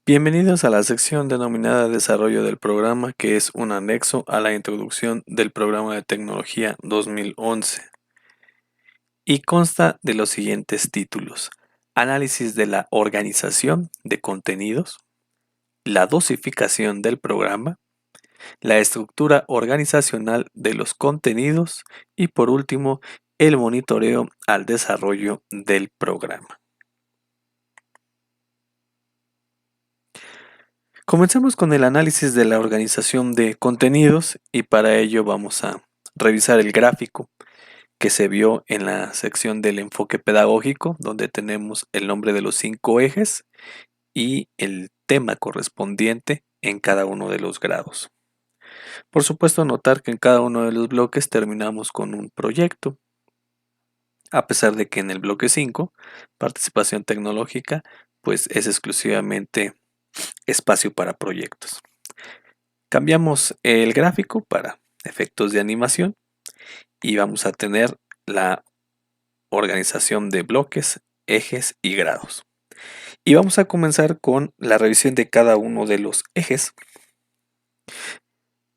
Bienvenidos a la sección denominada Desarrollo del programa, que es un anexo a la introducción del programa de tecnología 2011 y consta de los siguientes títulos: análisis de la organización de contenidos, la dosificación del programa, la estructura organizacional de los contenidos y por último el monitoreo al desarrollo del programa. Comencemos con el análisis de la organización de contenidos y para ello vamos a revisar el gráfico que se vio en la sección del enfoque pedagógico, donde tenemos el nombre de los 5 ejes y el tema correspondiente en cada uno de los grados. Por supuesto, notar que en cada uno de los bloques terminamos con un proyecto, a pesar de que en el bloque 5, participación tecnológica, pues es exclusivamente espacio para proyectos. Cambiamos el gráfico para efectos de animación y vamos a tener la organización de bloques, ejes y grados. Y vamos a comenzar con la revisión de cada uno de los ejes.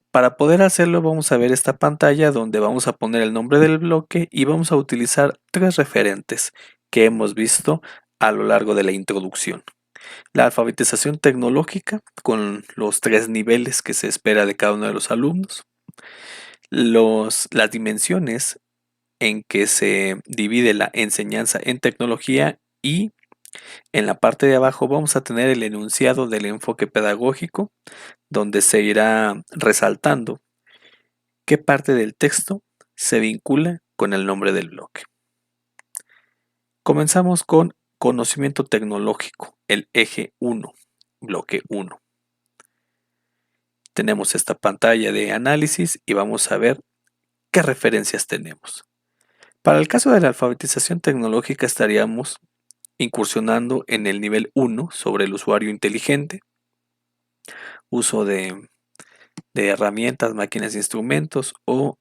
Para poder hacerlo vamos a ver esta pantalla donde vamos a poner el nombre del bloque y vamos a utilizar tres referentes que hemos visto a lo largo de la introducción. La alfabetización tecnológica con los 3 niveles que se espera de cada uno de los alumnos. Las dimensiones en que se divide la enseñanza en tecnología y en la parte de abajo vamos a tener el enunciado del enfoque pedagógico, donde se irá resaltando qué parte del texto se vincula con el nombre del bloque. Comenzamos con conocimiento tecnológico, el eje 1, bloque 1. Tenemos esta pantalla de análisis y vamos a ver qué referencias tenemos. Para el caso de la alfabetización tecnológica estaríamos incursionando en el nivel 1 sobre el usuario inteligente, uso de herramientas, máquinas e instrumentos o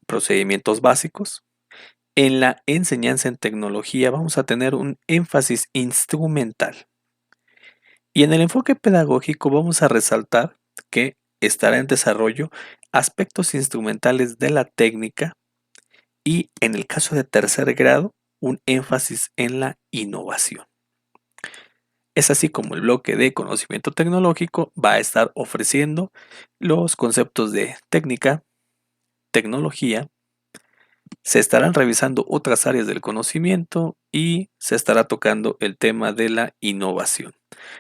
procedimientos básicos. En la enseñanza en tecnología vamos a tener un énfasis instrumental. Y en el enfoque pedagógico vamos a resaltar que estará en desarrollo aspectos instrumentales de la técnica y en el caso de tercer grado, un énfasis en la innovación. Es así como el bloque de conocimiento tecnológico va a estar ofreciendo los conceptos de técnica, tecnología, se estarán revisando otras áreas del conocimiento y se estará tocando el tema de la innovación.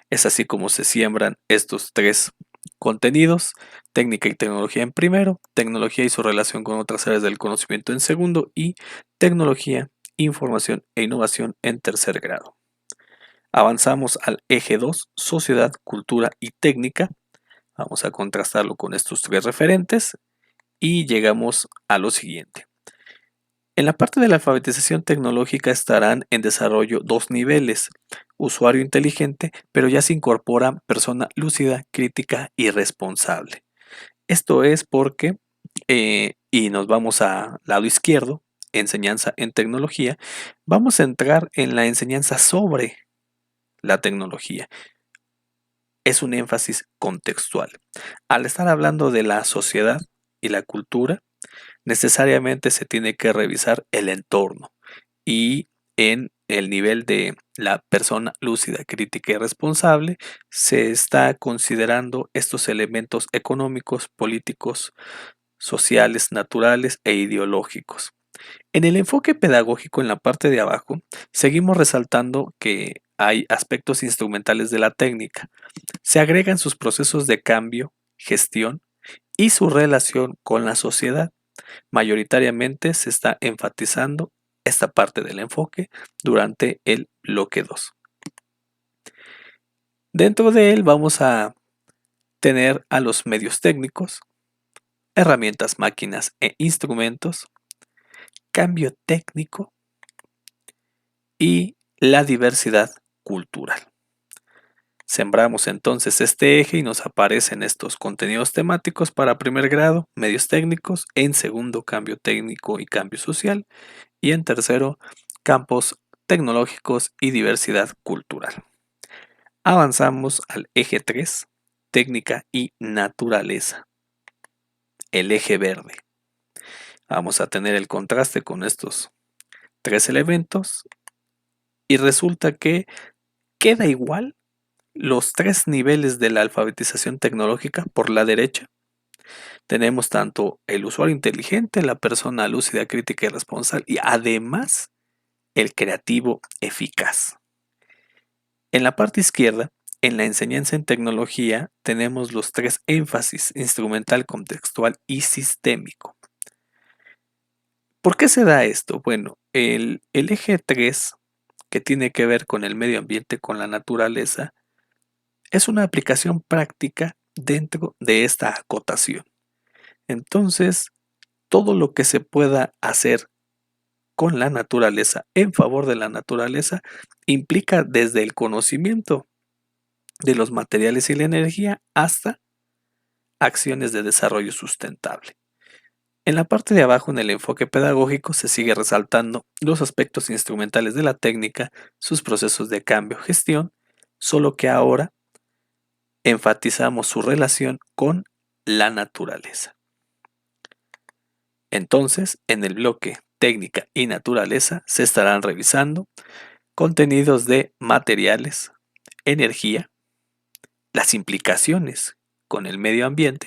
Es así como se siembran estos tres contenidos: técnica y tecnología en primero, tecnología y su relación con otras áreas del conocimiento en segundo y tecnología, información e innovación en tercer grado. Avanzamos al eje 2, sociedad, cultura y técnica. Vamos a contrastarlo con estos tres referentes y llegamos a lo siguiente. En la parte de la alfabetización tecnológica estarán en desarrollo 2 niveles: usuario inteligente, pero ya se incorpora persona lúcida, crítica y responsable. Esto es porque, y nos vamos al lado izquierdo, enseñanza en tecnología, vamos a entrar en la enseñanza sobre la tecnología. Es un énfasis contextual. Al estar hablando de la sociedad y la cultura, necesariamente se tiene que revisar el entorno y en el nivel de la persona lúcida, crítica y responsable se está considerando estos elementos económicos, políticos, sociales, naturales e ideológicos. En el enfoque pedagógico en la parte de abajo, seguimos resaltando que hay aspectos instrumentales de la técnica. Se agregan sus procesos de cambio, gestión y su relación con la sociedad. Mayoritariamente se está enfatizando esta parte del enfoque durante el bloque 2. Dentro de él vamos a tener a los medios técnicos, herramientas, máquinas e instrumentos, cambio técnico y la diversidad cultural. Sembramos entonces este eje y nos aparecen estos contenidos temáticos para primer grado, medios técnicos; en segundo, cambio técnico y cambio social; y en tercero, campos tecnológicos y diversidad cultural. Avanzamos al eje 3, técnica y naturaleza, el eje verde. Vamos a tener el contraste con estos tres elementos y resulta que queda igual los tres niveles de la alfabetización tecnológica. Por la derecha tenemos tanto el usuario inteligente, la persona lúcida, crítica y responsable, y además el creativo eficaz. En la parte izquierda, en la enseñanza en tecnología, tenemos los tres énfasis: instrumental, contextual y sistémico. ¿Por qué se da esto? Bueno, el eje 3, que tiene que ver con el medio ambiente, con la naturaleza, es una aplicación práctica dentro de esta acotación. Entonces, todo lo que se pueda hacer con la naturaleza, en favor de la naturaleza, implica desde el conocimiento de los materiales y la energía hasta acciones de desarrollo sustentable. En la parte de abajo, en el enfoque pedagógico, se sigue resaltando los aspectos instrumentales de la técnica, sus procesos de cambio, gestión, solo que ahora enfatizamos su relación con la naturaleza. Entonces, en el bloque técnica y naturaleza se estarán revisando contenidos de materiales, energía, las implicaciones con el medio ambiente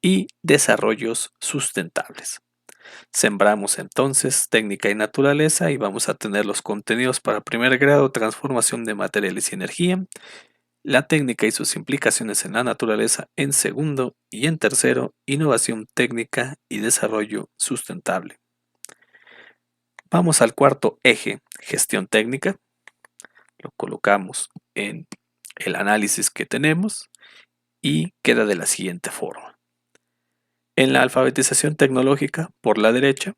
y desarrollos sustentables. Sembramos entonces técnica y naturaleza y vamos a tener los contenidos para primer grado: transformación de materiales y energía, la técnica y sus implicaciones en la naturaleza en segundo, y en tercero, innovación técnica y desarrollo sustentable. Vamos al cuarto eje, gestión técnica. Lo colocamos en el análisis que tenemos y queda de la siguiente forma. En la alfabetización tecnológica, por la derecha,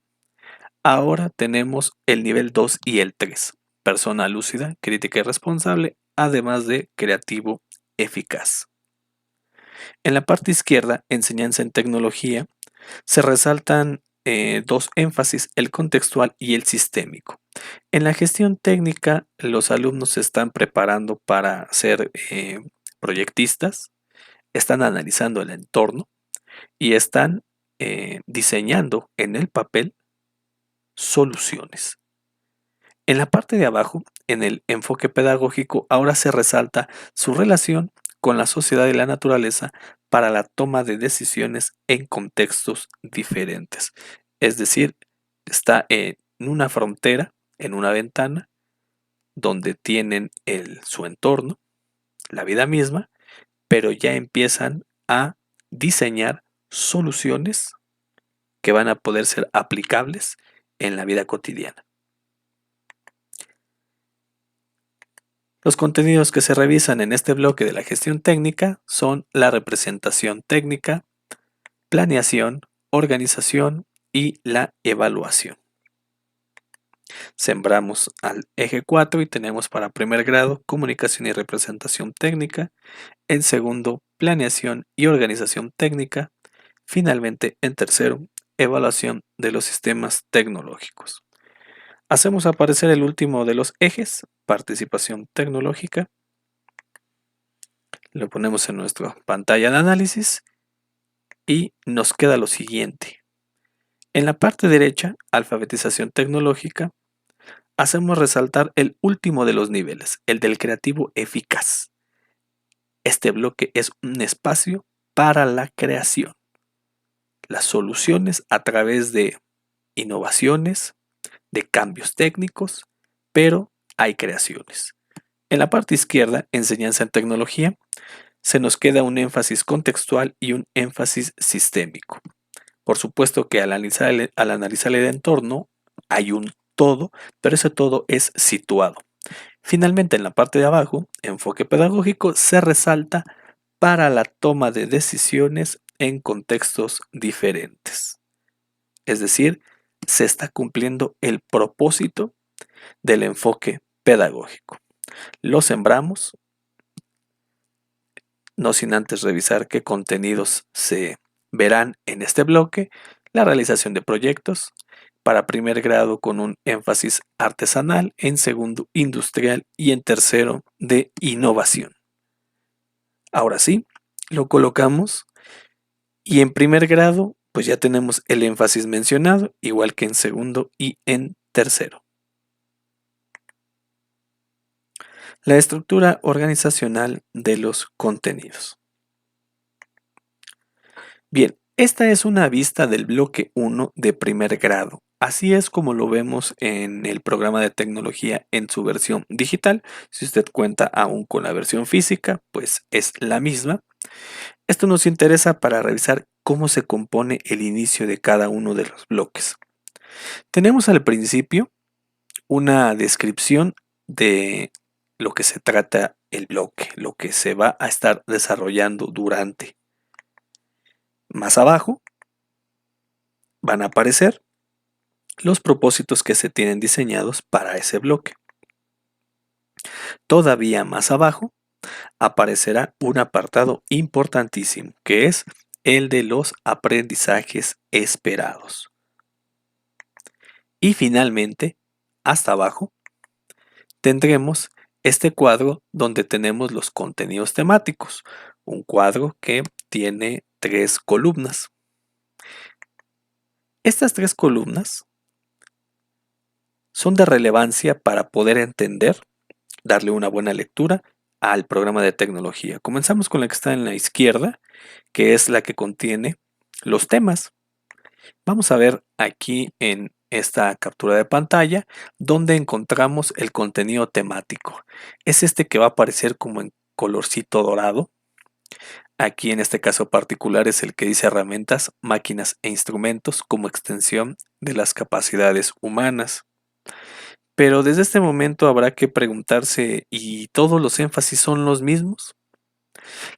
ahora tenemos el nivel 2 y el 3, persona lúcida, crítica y responsable, además de creativo eficaz. En la parte izquierda, enseñanza en tecnología, se resaltan dos énfasis: el contextual y el sistémico. En la gestión técnica, los alumnos se están preparando para ser proyectistas, están analizando el entorno y están diseñando en el papel soluciones. En la parte de abajo, en el enfoque pedagógico, ahora se resalta su relación con la sociedad y la naturaleza para la toma de decisiones en contextos diferentes. Es decir, está en una frontera, en una ventana, donde tienen su entorno, la vida misma, pero ya empiezan a diseñar soluciones que van a poder ser aplicables en la vida cotidiana. Los contenidos que se revisan en este bloque de la gestión técnica son la representación técnica, planeación, organización y la evaluación. Sembramos al eje 4 y tenemos para primer grado comunicación y representación técnica, en segundo planeación y organización técnica, finalmente en tercero evaluación de los sistemas tecnológicos. Hacemos aparecer el último de los ejes, participación tecnológica. Lo ponemos en nuestra pantalla de análisis y nos queda lo siguiente. En la parte derecha, alfabetización tecnológica, hacemos resaltar el último de los niveles, el del creativo eficaz. Este bloque es un espacio para la creación, las soluciones a través de innovaciones, de cambios técnicos, pero hay creaciones. En la parte izquierda, enseñanza en tecnología, se nos queda un énfasis contextual y un énfasis sistémico. Por supuesto que al analizar el entorno hay un todo, pero ese todo es situado. Finalmente, en la parte de abajo, enfoque pedagógico, se resalta para la toma de decisiones en contextos diferentes. Es decir, se está cumpliendo el propósito del enfoque pedagógico. Lo sembramos, no sin antes revisar qué contenidos se verán en este bloque: la realización de proyectos, para primer grado con un énfasis artesanal, en segundo industrial y en tercero de innovación. Ahora sí, lo colocamos y en primer grado, pues ya tenemos el énfasis mencionado, igual que en segundo y en tercero. La estructura organizacional de los contenidos. Bien, esta es una vista del bloque 1 de primer grado. Así es como lo vemos en el programa de tecnología en su versión digital. Si usted cuenta aún con la versión física, pues es la misma. Esto nos interesa para revisar cómo se compone el inicio de cada uno de los bloques. Tenemos al principio una descripción de lo que se trata el bloque, lo que se va a estar desarrollando durante. Más abajo van a aparecer los propósitos que se tienen diseñados para ese bloque. Todavía más abajo aparecerá un apartado importantísimo, que es el de los aprendizajes esperados. Y finalmente, hasta abajo, tendremos este cuadro donde tenemos los contenidos temáticos, un cuadro que tiene 3 columnas. Estas 3 columnas son de relevancia para poder entender, darle una buena lectura al programa de tecnología. Comenzamos con la que está en la izquierda, que es la que contiene los temas. Vamos a ver aquí en esta captura de pantalla donde encontramos el contenido temático. Es este que va a aparecer como en colorcito dorado. Aquí en este caso particular es el que dice herramientas, máquinas e instrumentos como extensión de las capacidades humanas. Pero desde este momento habrá que preguntarse, ¿y todos los énfasis son los mismos?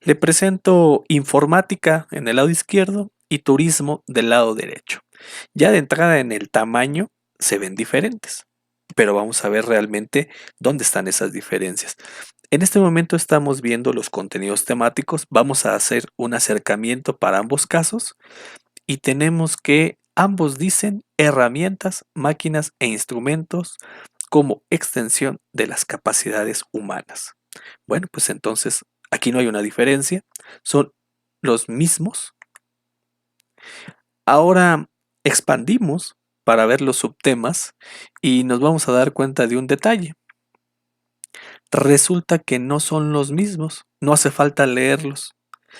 Le presento informática en el lado izquierdo y turismo del lado derecho. Ya de entrada en el tamaño se ven diferentes, pero vamos a ver realmente dónde están esas diferencias. En este momento estamos viendo los contenidos temáticos, vamos a hacer un acercamiento para ambos casos y tenemos que ambos dicen herramientas, máquinas e instrumentos como extensión de las capacidades humanas. Bueno, pues entonces aquí no hay una diferencia, son los mismos. Ahora expandimos para ver los subtemas y nos vamos a dar cuenta de un detalle. Resulta que no son los mismos, no hace falta leerlos,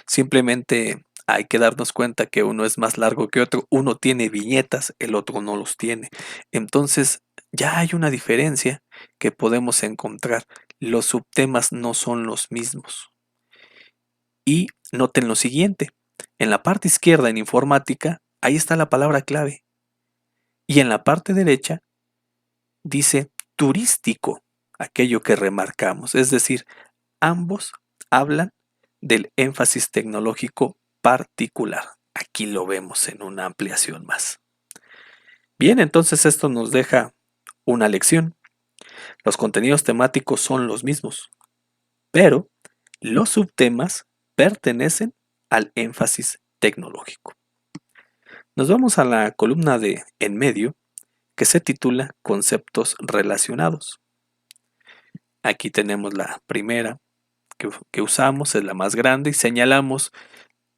simplemente hay que darnos cuenta que uno es más largo que otro, uno tiene viñetas, el otro no los tiene. Entonces ya hay una diferencia que podemos encontrar, los subtemas no son los mismos. Y noten lo siguiente, en la parte izquierda en informática, ahí está la palabra clave. Y en la parte derecha dice turístico, aquello que remarcamos. Es decir, ambos hablan del énfasis tecnológico particular. Aquí lo vemos en una ampliación más. Bien, entonces esto nos deja una lección. Los contenidos temáticos son los mismos, pero los subtemas pertenecen al énfasis tecnológico. Nos vamos a la columna de en medio que se titula Conceptos relacionados. Aquí tenemos la primera que usamos, es la más grande y señalamos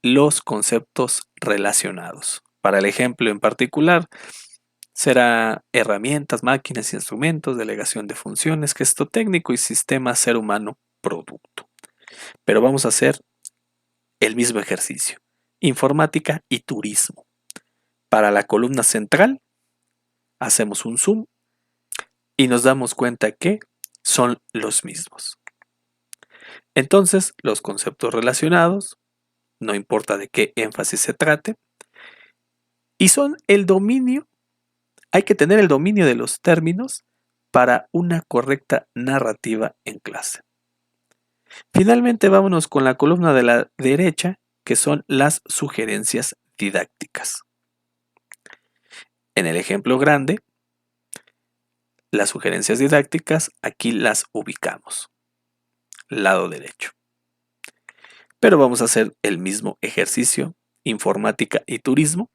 los conceptos relacionados. Para el ejemplo en particular, será herramientas, máquinas, instrumentos, delegación de funciones, gesto técnico y sistema ser humano producto. Pero vamos a hacer el mismo ejercicio. Informática y turismo. Para la columna central, hacemos un zoom y nos damos cuenta que son los mismos. Entonces, los conceptos relacionados, no importa de qué énfasis se trate, y son el dominio, hay que tener el dominio de los términos para una correcta narrativa en clase. Finalmente, vámonos con la columna de la derecha, que son las sugerencias didácticas. En el ejemplo grande, las sugerencias didácticas aquí las ubicamos, lado derecho. Pero vamos a hacer el mismo ejercicio, informática y turismo.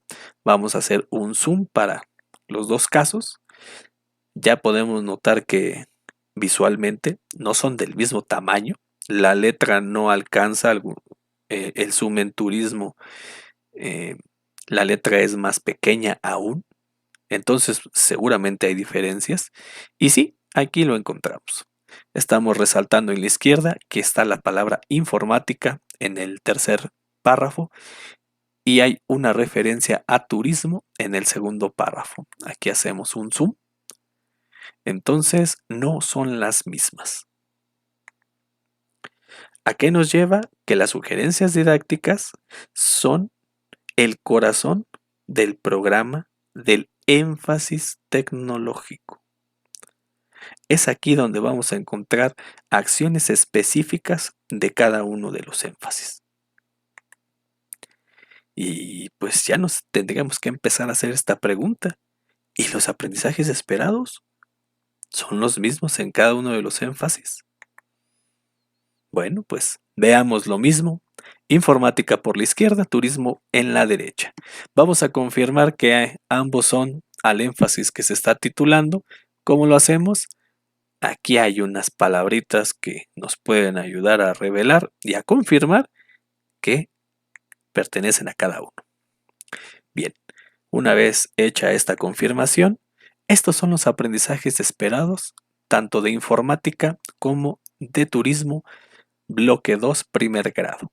Vamos a hacer un zoom para los dos casos. Ya podemos notar que visualmente no son del mismo tamaño. la letra no alcanza el zoom en turismo, eh, la letra es más pequeña aún, entonces seguramente hay diferencias. Y sí, aquí lo encontramos. Estamos resaltando en la izquierda que está la palabra informática en el tercer párrafo y hay una referencia a turismo en el segundo párrafo. Aquí hacemos un zoom. Entonces no son las mismas. ¿A qué nos lleva? Que las sugerencias didácticas son el corazón del programa del énfasis tecnológico. Es aquí donde vamos a encontrar acciones específicas de cada uno de los énfasis. Y pues ya nos tendríamos que empezar a hacer esta pregunta. ¿Y los aprendizajes esperados son los mismos en cada uno de los énfasis? Bueno, pues veamos lo mismo. Informática por la izquierda, turismo en la derecha. Vamos a confirmar que ambos son al énfasis que se está titulando. ¿Cómo lo hacemos? Aquí hay unas palabritas que nos pueden ayudar a revelar y a confirmar que pertenecen a cada uno. Bien, una vez hecha esta confirmación, estos son los aprendizajes esperados tanto de informática como de turismo, bloque 2, primer grado.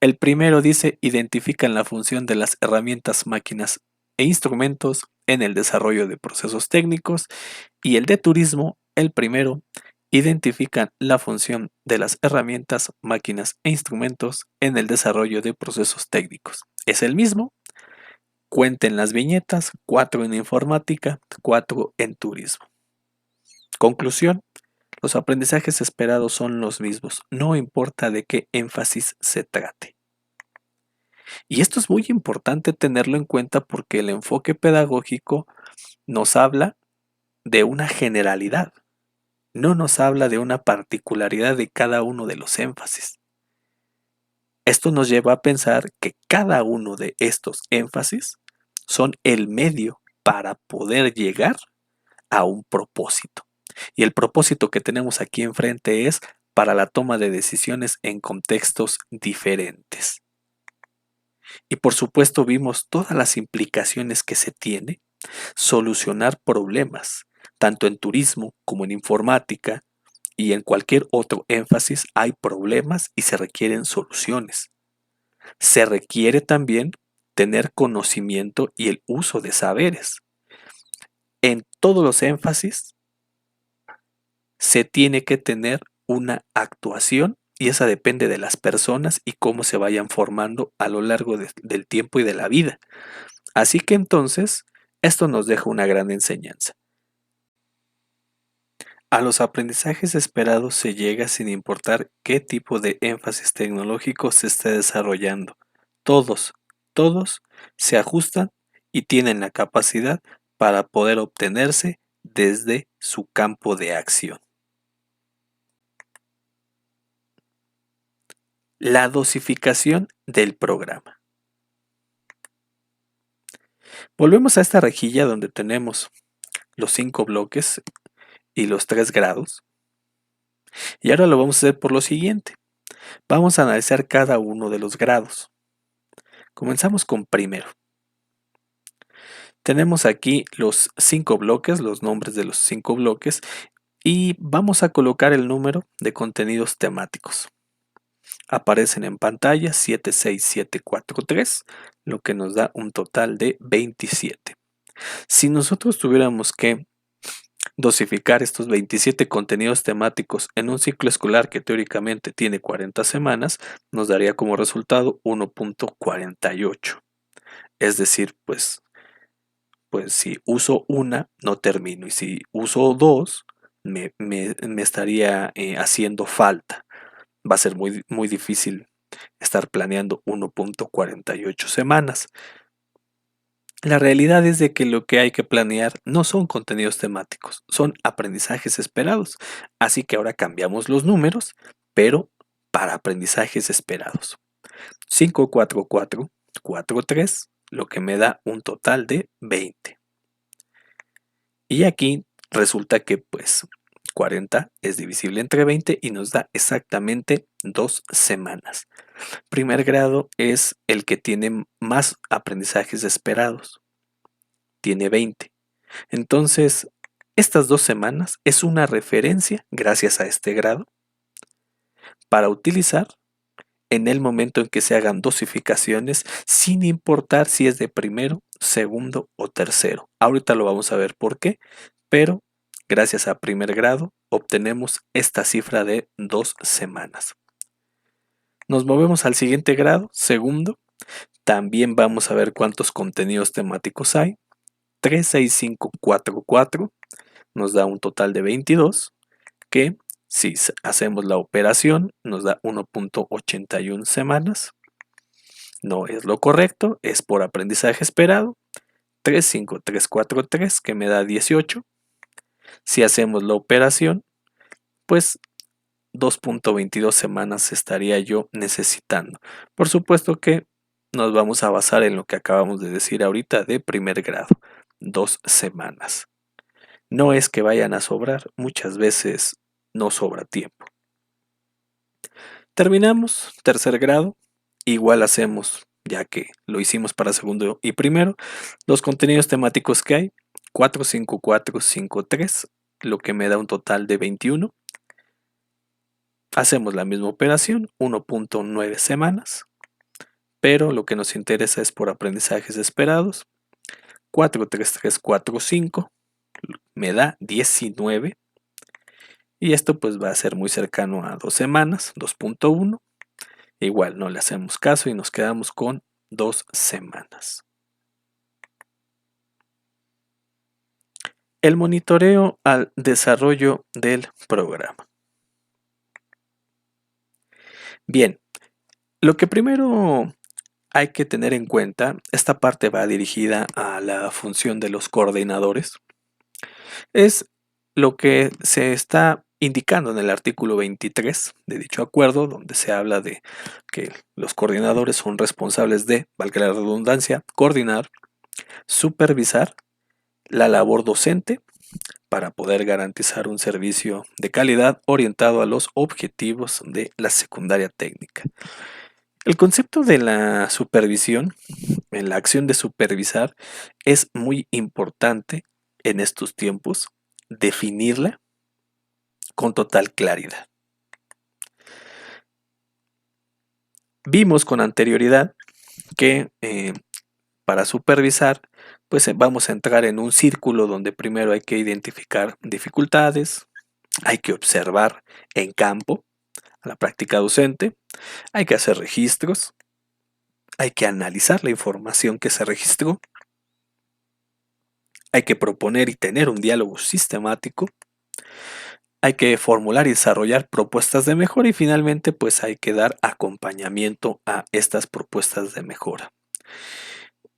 El primero dice identifican la función de las herramientas, máquinas e instrumentos en el desarrollo de procesos técnicos, y el de turismo, el primero, identifican la función de las herramientas, máquinas e instrumentos en el desarrollo de procesos técnicos. Es el mismo. Cuenten las viñetas, 4 en informática, 4 en turismo. Conclusión. Los aprendizajes esperados son los mismos, no importa de qué énfasis se trate. Y esto es muy importante tenerlo en cuenta porque el enfoque pedagógico nos habla de una generalidad, no nos habla de una particularidad de cada uno de los énfasis. Esto nos lleva a pensar que cada uno de estos énfasis son el medio para poder llegar a un propósito. Y el propósito que tenemos aquí enfrente es para la toma de decisiones en contextos diferentes. Y por supuesto vimos todas las implicaciones que se tiene solucionar problemas, tanto en turismo como en informática y en cualquier otro énfasis hay problemas y se requieren soluciones. Se requiere también tener conocimiento y el uso de saberes. En todos los énfasis se tiene que tener una actuación y esa depende de las personas y cómo se vayan formando a lo largo del tiempo y de la vida. Así que entonces, esto nos deja una gran enseñanza. A los aprendizajes esperados se llega sin importar qué tipo de énfasis tecnológico se esté desarrollando. Todos se ajustan y tienen la capacidad para poder obtenerse desde su campo de acción. La dosificación del programa. Volvemos a esta rejilla donde tenemos los 5 bloques y los 3 grados. Y ahora lo vamos a hacer por lo siguiente. Vamos a analizar cada uno de los grados. Comenzamos con primero. Tenemos aquí los 5 bloques, los nombres de los 5 bloques, y vamos a colocar el número de contenidos temáticos. Aparecen en pantalla 76743, lo que nos da un total de 27. Si nosotros tuviéramos que dosificar estos 27 contenidos temáticos en un ciclo escolar que teóricamente tiene 40 semanas, nos daría como resultado 1.48. Es decir, pues si uso una, no termino. Y si uso dos, me estaría haciendo falta. Va a ser muy, muy difícil estar planeando 1.48 semanas. La realidad es de que lo que hay que planear no son contenidos temáticos, son aprendizajes esperados. Así que ahora cambiamos los números, pero para aprendizajes esperados. 54443, lo que me da un total de 20. Y aquí resulta que pues 40 es divisible entre 20 y nos da exactamente 2 semanas. Primer grado es el que tiene más aprendizajes esperados. Tiene 20. Entonces, estas 2 semanas es una referencia, gracias a este grado, para utilizar en el momento en que se hagan dosificaciones, sin importar si es de primero, segundo o tercero. Ahorita lo vamos a ver por qué, pero gracias a primer grado obtenemos esta cifra de 2 semanas. Nos movemos al siguiente grado, segundo. También vamos a ver cuántos contenidos temáticos hay. 3, 6, 5, 4, 4 nos da un total de 22, que si hacemos la operación nos da 1.81 semanas. No es lo correcto, es por aprendizaje esperado. 3, 5, 3, 4, 3, que me da 18. Si hacemos la operación, pues 2.22 semanas estaría yo necesitando. Por supuesto que nos vamos a basar en lo que acabamos de decir ahorita de primer grado, 2 semanas. No es que vayan a sobrar, muchas veces no sobra tiempo. Terminamos, tercer grado, igual hacemos, ya que lo hicimos para segundo y primero, los contenidos temáticos que hay, 4, 5, 4, 5, 3, lo que me da un total de 21. Hacemos la misma operación, 1.9 semanas, pero lo que nos interesa es por aprendizajes esperados. 4, 3, 3, 4, 5, me da 19. Y esto pues va a ser muy cercano a 2 semanas, 2.1. Igual no le hacemos caso y nos quedamos con 2 semanas. El monitoreo al desarrollo del programa. Bien, lo que primero hay que tener en cuenta, esta parte va dirigida a la función de los coordinadores, es lo que se está indicando en el artículo 23 de dicho acuerdo, donde se habla de que los coordinadores son responsables de, valga la redundancia, coordinar, supervisar la labor docente para poder garantizar un servicio de calidad orientado a los objetivos de la secundaria técnica. El concepto de la supervisión, en la acción de supervisar, es muy importante en estos tiempos definirla con total claridad. Vimos con anterioridad que para supervisar, pues vamos a entrar en un círculo donde primero hay que identificar dificultades, hay que observar en campo a la práctica docente, hay que hacer registros, hay que analizar la información que se registró, hay que proponer y tener un diálogo sistemático, hay que formular y desarrollar propuestas de mejora y finalmente pues hay que dar acompañamiento a estas propuestas de mejora.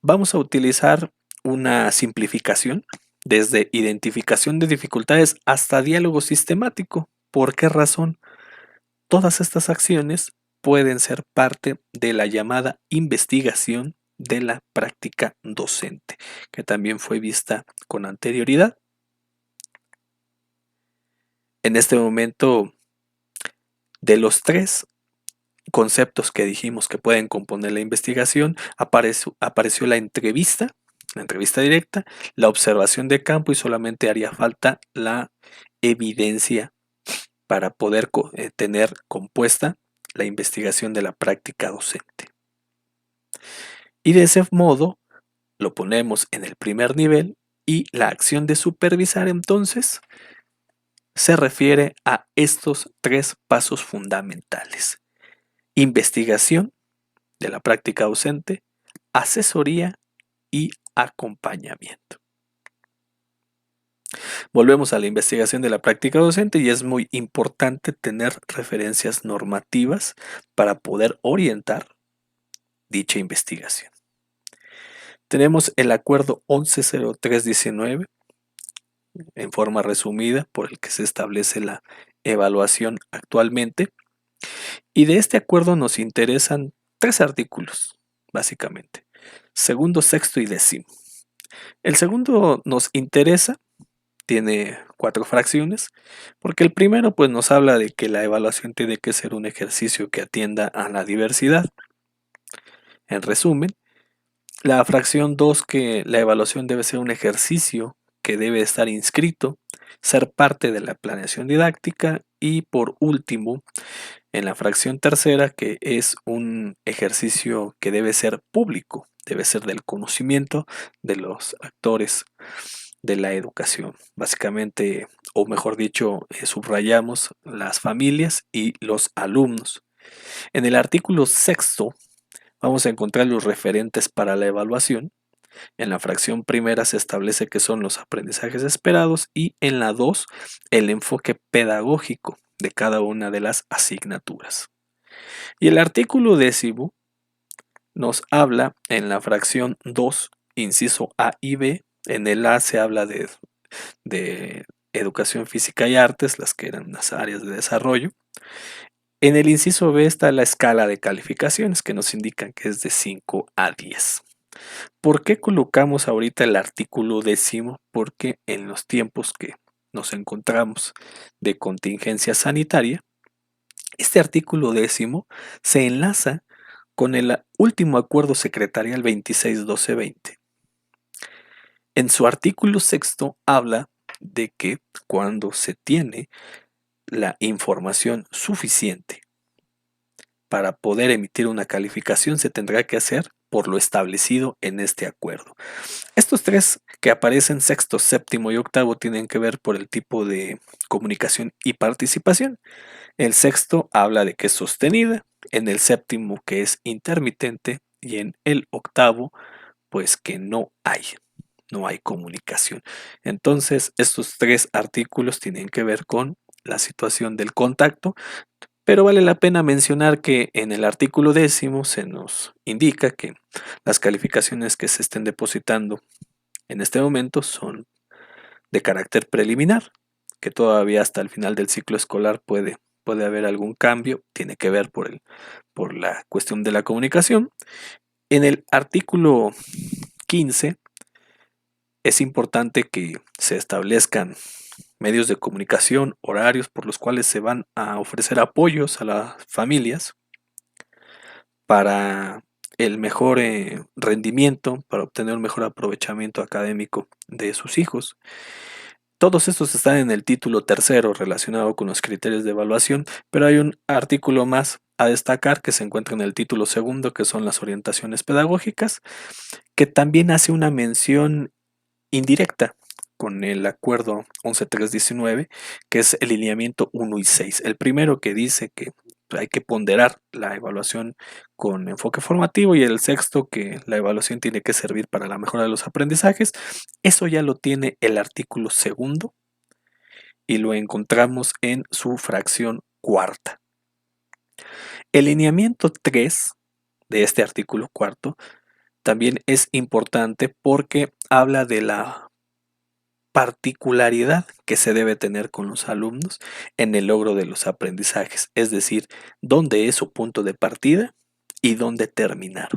Vamos a utilizar una simplificación desde identificación de dificultades hasta diálogo sistemático. ¿Por qué razón? Todas estas acciones pueden ser parte de la llamada investigación de la práctica docente, que también fue vista con anterioridad. En este momento, de los 3 conceptos que dijimos que pueden componer la investigación, apareció la entrevista directa, la observación de campo y solamente haría falta la evidencia para poder tener compuesta la investigación de la práctica docente. Y de ese modo lo ponemos en el primer nivel y la acción de supervisar entonces se refiere a estos 3 pasos fundamentales: investigación de la práctica docente, asesoría y acompañamiento. Volvemos a la investigación de la práctica docente y es muy importante tener referencias normativas para poder orientar dicha investigación. Tenemos el acuerdo 110319 en forma resumida por el que se establece la evaluación actualmente, y de este acuerdo nos interesan 3 artículos básicamente: segundo, sexto y décimo. El segundo nos interesa, tiene 4 fracciones, porque el primero pues nos habla de que la evaluación tiene que ser un ejercicio que atienda a la diversidad. En resumen, la fracción 2, que la evaluación debe ser un ejercicio que debe estar inscrito, ser parte de la planeación didáctica, y por último, en la fracción tercera, que es un ejercicio que debe ser público, debe ser del conocimiento de los actores de la educación. Básicamente, o mejor dicho, subrayamos las familias y los alumnos. En el artículo sexto vamos a encontrar los referentes para la evaluación. En la fracción primera se establece que son los aprendizajes esperados, y en la 2 el enfoque pedagógico de cada una de las asignaturas. Y el artículo décimo nos habla en la fracción 2, inciso A y B. En el A se habla de educación física y artes, las que eran las áreas de desarrollo. En el inciso B está la escala de calificaciones, que nos indican que es de 5 a 10. ¿Por qué colocamos ahorita el artículo décimo? Porque en los tiempos que nos encontramos de contingencia sanitaria, este artículo décimo se enlaza con el último acuerdo secretarial 2612-20. En su artículo sexto habla de que cuando se tiene la información suficiente para poder emitir una calificación, se tendrá que hacer por lo establecido en este acuerdo. Estos tres que aparecen, sexto, séptimo y octavo, tienen que ver por el tipo de comunicación y participación. El sexto habla de que es sostenida, en el séptimo que es intermitente, y en el octavo pues que no hay comunicación. Entonces estos tres artículos tienen que ver con la situación del contacto, pero vale la pena mencionar que en el artículo décimo se nos indica que las calificaciones que se estén depositando en este momento son de carácter preliminar, que todavía hasta el final del ciclo escolar puede haber algún cambio, tiene que ver por la cuestión de la comunicación. En el artículo 15 es importante que se establezcan medios de comunicación, horarios por los cuales se van a ofrecer apoyos a las familias para el mejor rendimiento, para obtener un mejor aprovechamiento académico de sus hijos. Todos estos están en el título tercero relacionado con los criterios de evaluación, pero hay un artículo más a destacar que se encuentra en el título segundo, que son las orientaciones pedagógicas, que también hace una mención indirecta con el acuerdo 11319, que es el lineamiento 1 y 6. El primero, que dice que hay que ponderar la evaluación con enfoque formativo, y el sexto, que la evaluación tiene que servir para la mejora de los aprendizajes. Eso ya lo tiene el artículo segundo y lo encontramos en su fracción cuarta. El lineamiento 3 de este artículo cuarto también es importante porque habla de la particularidad que se debe tener con los alumnos en el logro de los aprendizajes, es decir, dónde es su punto de partida y dónde terminar,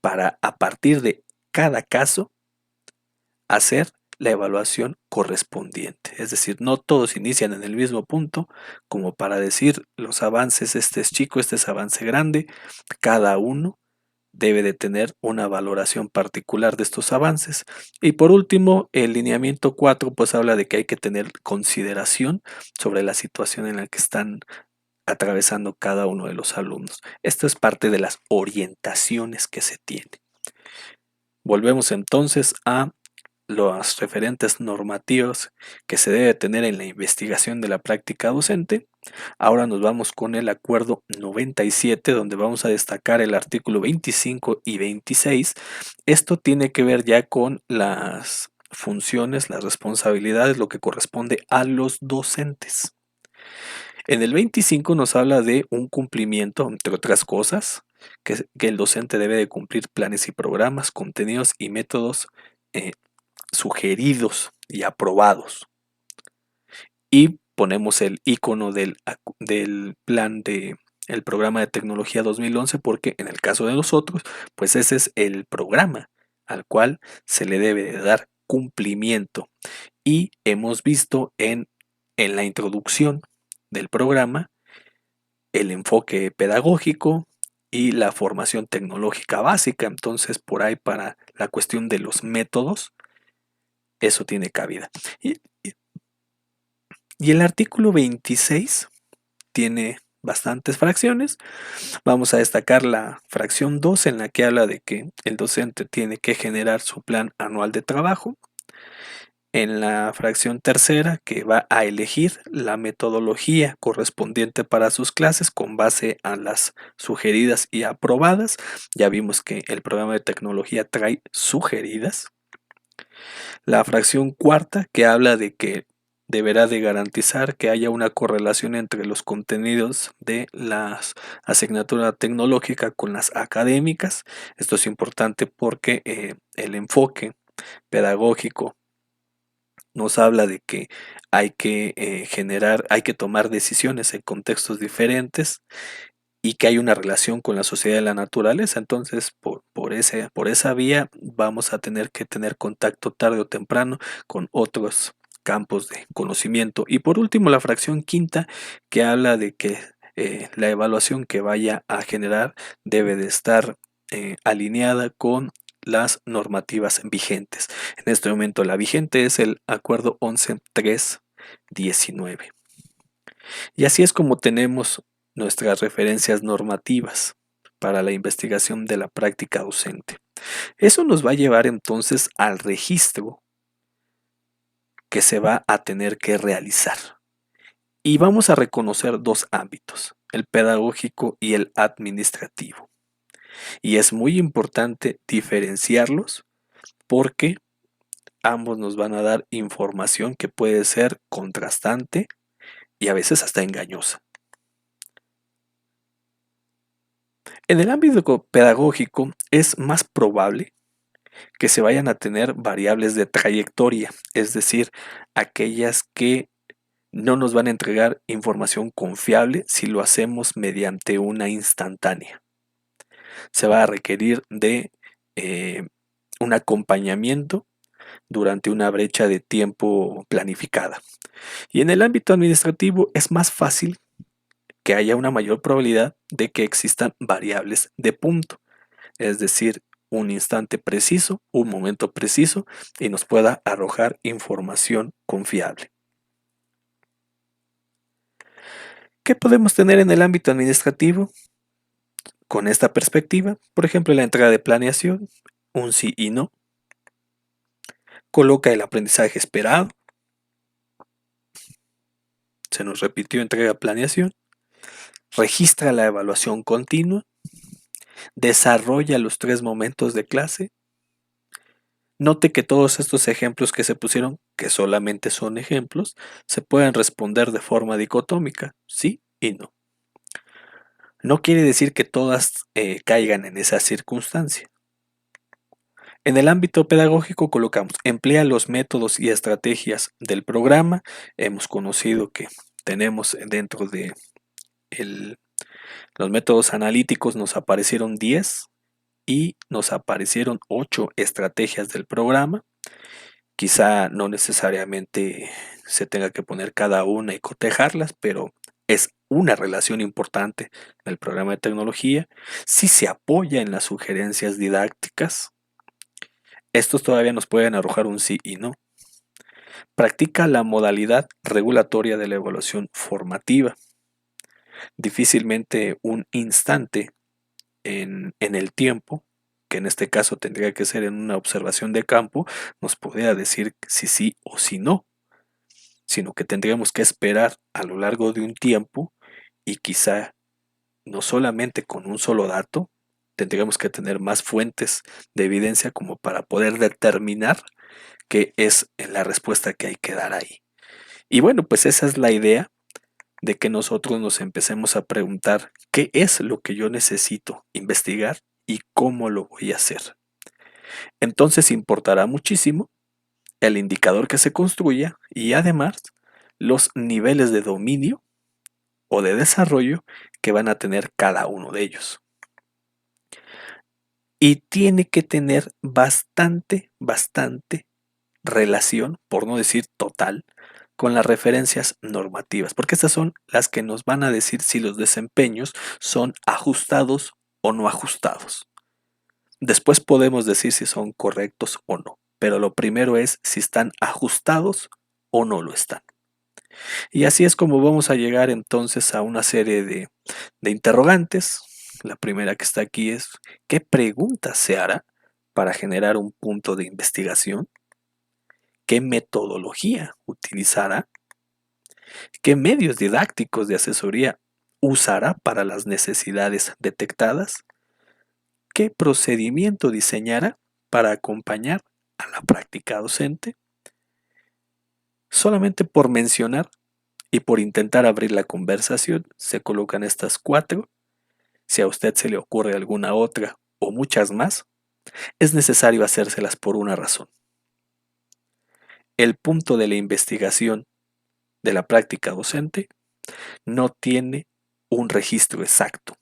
para a partir de cada caso hacer la evaluación correspondiente. Es decir, no todos inician en el mismo punto, como para decir los avances, este es chico, este es avance grande. Cada uno debe de tener una valoración particular de estos avances. Y por último, el lineamiento 4 pues habla de que hay que tener consideración sobre la situación en la que están atravesando cada uno de los alumnos. Esto es parte de las orientaciones que se tiene. Volvemos entonces a los referentes normativos que se debe tener en la investigación de la práctica docente. Ahora nos vamos con el acuerdo 97, donde vamos a destacar el artículo 25 y 26. Esto tiene que ver ya con las funciones, las responsabilidades, lo que corresponde a los docentes. En el 25 nos habla de un cumplimiento, entre otras cosas, que el docente debe de cumplir planes y programas, contenidos y métodos eh, sugeridos y aprobados. Y ponemos el icono del plan el programa de tecnología 2011, porque en el caso de nosotros, pues ese es el programa al cual se le debe de dar cumplimiento. y hemos visto en la introducción del programa el enfoque pedagógico y la formación tecnológica básica. Entonces, por ahí para la cuestión de los métodos, eso tiene cabida. Y el artículo 26 tiene bastantes fracciones. Vamos a destacar la fracción 2 en la que habla de que el docente tiene que generar su plan anual de trabajo. En la fracción tercera, que va a elegir la metodología correspondiente para sus clases con base a las sugeridas y aprobadas. Ya vimos que el programa de tecnología trae sugeridas. La fracción cuarta, que habla de que deberá de garantizar que haya una correlación entre los contenidos de la asignatura tecnológica con las académicas. Esto es importante porque el enfoque pedagógico nos habla de que hay que hay que tomar decisiones en contextos diferentes y que hay una relación con la sociedad y la naturaleza. Entonces, por esa vía vamos a tener que tener contacto tarde o temprano con otros campos de conocimiento. Y por último, la fracción quinta, que habla de que la evaluación que vaya a generar debe de estar alineada con las normativas vigentes. En este momento la vigente es el Acuerdo 11.3.19. Y así es como tenemos nuestras referencias normativas para la investigación de la práctica docente. Eso nos va a llevar entonces al registro que se va a tener que realizar. Y vamos a reconocer dos ámbitos, el pedagógico y el administrativo. Y es muy importante diferenciarlos porque ambos nos van a dar información que puede ser contrastante y a veces hasta engañosa. En el ámbito pedagógico es más probable que se vayan a tener variables de trayectoria, es decir, aquellas que no nos van a entregar información confiable si lo hacemos mediante una instantánea. Se va a requerir de un acompañamiento durante una brecha de tiempo planificada. Y en el ámbito administrativo es más fácil que haya una mayor probabilidad de que existan variables de punto, es decir, un instante preciso, un momento preciso y nos pueda arrojar información confiable. ¿Qué podemos tener en el ámbito administrativo con esta perspectiva? Por ejemplo, la entrega de planeación, un sí y no, coloca el aprendizaje esperado, se nos repitió entrega planeación, registra la evaluación continua, desarrolla los 3 momentos de clase. Note que todos estos ejemplos que se pusieron, que solamente son ejemplos, se pueden responder de forma dicotómica, sí y no. No quiere decir que todas caigan en esa circunstancia. En el ámbito pedagógico colocamos, emplea los métodos y estrategias del programa. Hemos conocido que tenemos dentro de los métodos analíticos, nos aparecieron 10 y nos aparecieron 8 estrategias del programa. Quizá no necesariamente se tenga que poner cada una y cotejarlas, pero es una relación importante del programa de tecnología. Si se apoya en las sugerencias didácticas, estos todavía nos pueden arrojar un sí y no. Practica la modalidad regulatoria de la evaluación formativa. Difícilmente un instante en el tiempo, que en este caso tendría que ser en una observación de campo, nos podría decir si sí o si no, sino que tendríamos que esperar a lo largo de un tiempo y quizá no solamente con un solo dato, tendríamos que tener más fuentes de evidencia como para poder determinar qué es la respuesta que hay que dar ahí. Y bueno, pues esa es la idea de que nosotros nos empecemos a preguntar qué es lo que yo necesito investigar y cómo lo voy a hacer. Entonces importará muchísimo el indicador que se construya y además los niveles de dominio o de desarrollo que van a tener cada uno de ellos. Y tiene que tener bastante relación, por no decir total, con las referencias normativas, porque estas son las que nos van a decir si los desempeños son ajustados o no ajustados. Después podemos decir si son correctos o no, pero lo primero es si están ajustados o no lo están. Y así es como vamos a llegar entonces a una serie de interrogantes. La primera que está aquí es, ¿qué pregunta se hará para generar un punto de investigación? ¿Qué metodología utilizará? ¿Qué medios didácticos de asesoría usará para las necesidades detectadas? ¿Qué procedimiento diseñará para acompañar a la práctica docente? Solamente por mencionar y por intentar abrir la conversación se colocan estas cuatro. Si a usted se le ocurre alguna otra o muchas más, es necesario hacérselas por una razón. El punto de la investigación de la práctica docente no tiene un registro exacto.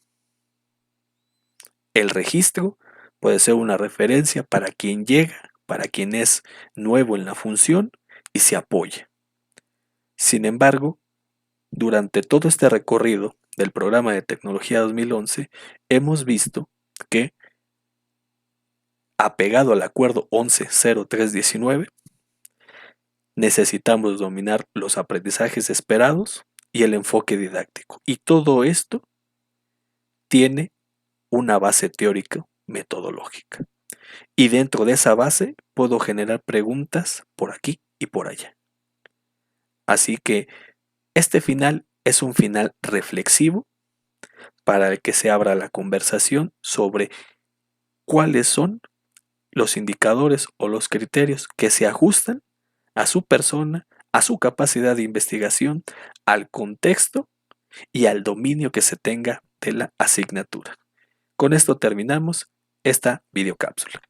El registro puede ser una referencia para quien llega, para quien es nuevo en la función y se apoya. Sin embargo, durante todo este recorrido del programa de tecnología 2011, hemos visto que, apegado al acuerdo 110319, necesitamos dominar los aprendizajes esperados y el enfoque didáctico. Y todo esto tiene una base teórica metodológica. Y dentro de esa base puedo generar preguntas por aquí y por allá. Así que este final es un final reflexivo para el que se abra la conversación sobre cuáles son los indicadores o los criterios que se ajustan a su persona, a su capacidad de investigación, al contexto y al dominio que se tenga de la asignatura. Con esto terminamos esta videocápsula.